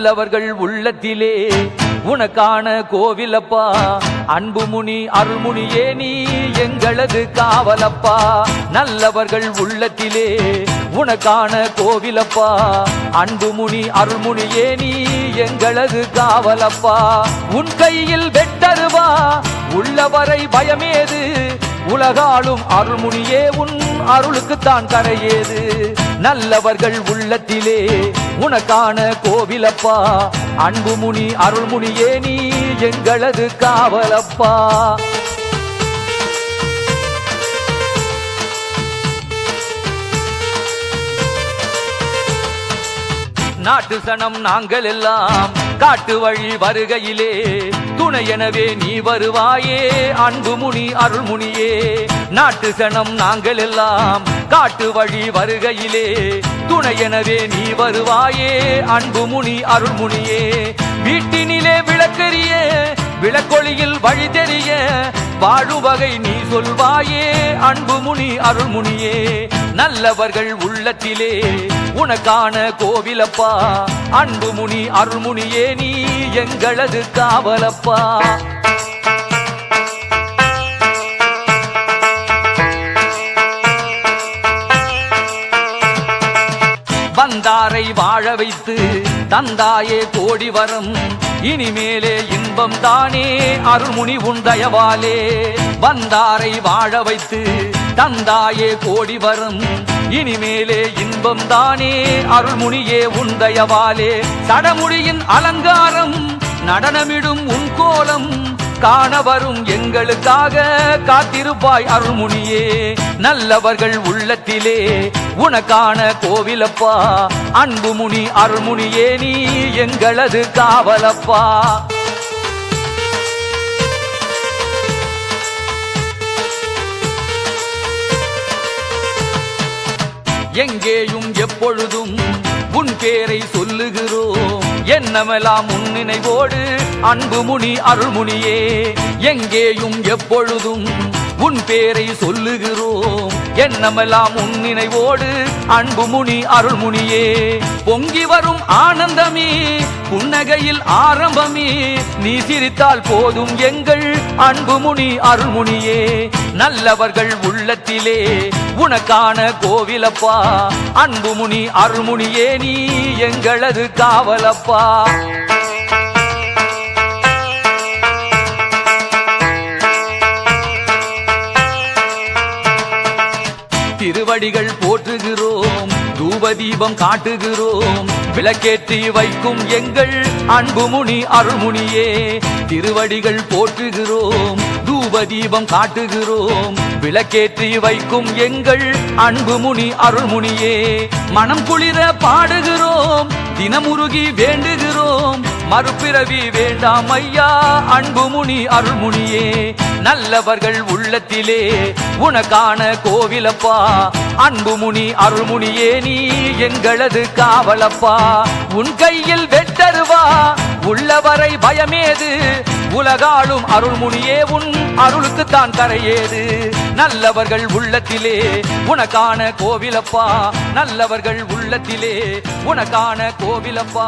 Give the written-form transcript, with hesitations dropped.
நல்லவர்கள் உள்ளத்திலே உனக்கான கோவிலப்பா. அன்புமுனி அருள்முனியே நீ எங்களது காவலப்பா. நல்லவர்கள் உள்ளத்திலே உனக்கான கோவிலப்பா. அன்புமுனி அருள்முனியே நீ எங்களது காவலப்பா. உன் கையில் வெட்டருவா உள்ளவரை பயமேது. உலகாலும் அருள்முனியே உன் அருளுக்குத்தான் கரையேது. நல்லவர்கள் உள்ளத்திலே உனக்கான கோவிலப்பா. அன்புமுனி அருள்முனியே நீ எங்களது காவலப்பா. நாட்டு சனம் நாங்கள் எல்லாம் காட்டு வழி வருகையிலே துணை எனவே நீ வருவாயே அன்புமுனி அருள்முனியே. நாட்டு சனம் நாங்கள் எல்லாம் காட்டு வழி வருகையிலே துணை எனவே நீ வருவாயே அன்புமுனி அருள்முனியே. வீட்டினிலே விளக்கெரிய விளக்கொளியில் வழி தெரிய வாழும் வகை நீ சொல்வாயே அன்புமுனி அருள்முனியே. நல்லவர்கள் உள்ளத்திலே உனக்கான கோவிலப்பா. அன்புமுனி அருள்முனியே நீ எங்களது காவலப்பா. வந்தாரை வாழ வைத்து தந்தாயே கோடி வரம். இனிமேலே இன்பம் தானே அருள்முனி உன் தயவாலே. வந்தாரை வாழ வைத்து தந்தாயே கோடி வரம். இனிமேலே இன்பம் தானே அருள்முனியே உன் தயவாலே. சடமுடியின் அலங்காரம் நடனமிடும் உன் கோலம் காண வரும் எங்களுக்காக காத்திருப்பாய் அருள்முனியே. நல்லவர்கள் உள்ளத்திலே உனக்கான கோவிலப்பா. அன்புமுனி அருள்முனியே நீ எங்களது காவலப்பா. எங்கேயும் எப்பொழுதும் உன் பேரை சொல்லுகிறோம். என்னமெல்லாம் உன் நினைவோடு அன்புமுனி அருள்முனியே. எங்கேயும் எப்பொழுதும் உன் பேரை சொல்லுகிறோம். என்னமெல்லாம் உன் நினைவோடு அன்புமுனி அருள்முனியே. பொங்கி வரும் ஆனந்தமே புன்னகையில் ஆரம்பமே. நீ சிரித்தால் போதும் எங்கள் அன்புமுனி அருள்முனியே. நல்லவர்கள் உள்ளத்திலே உனக்கான கோவிலப்பா. அன்புமுனி அருள்முனியே நீ எங்களது காவலப்பா. திருவடிகள் போற்றுகிறோம், தூபதீபம் காட்டுகிறோம். விளக்கேற்றி வைக்கும் எங்கள் அன்புமுனி அருள்முனியே. திருவடிகள் போற்றுகிறோம், தூபதீபம் காட்டுகிறோம். விளக்கேற்றி வைக்கும் எங்கள் அன்புமுனி அருள்முனியே. மனம் குளிர பாடுகிறோம், தினமுருகி வேண்டுகிறோம். மறுபிறவி வேண்டாம் ஐயா அன்புமுனி அருள்முனியே. நல்லவர்கள் உள்ளத்திலே உனக்கான கோவிலப்பா. அன்புமுனி அருள்முனியே நீ எங்களது காவலப்பா. உன் கையில் வெட்டருவா உள்ளவரை பயமேது. உலகாலும் அருள்முனியே உன் அருளுக்குத்தான் கரையேது. நல்லவர்கள் உள்ளத்திலே உனக்கான கோவிலப்பா. நல்லவர்கள் உள்ளத்திலே உனக்கான கோவிலப்பா.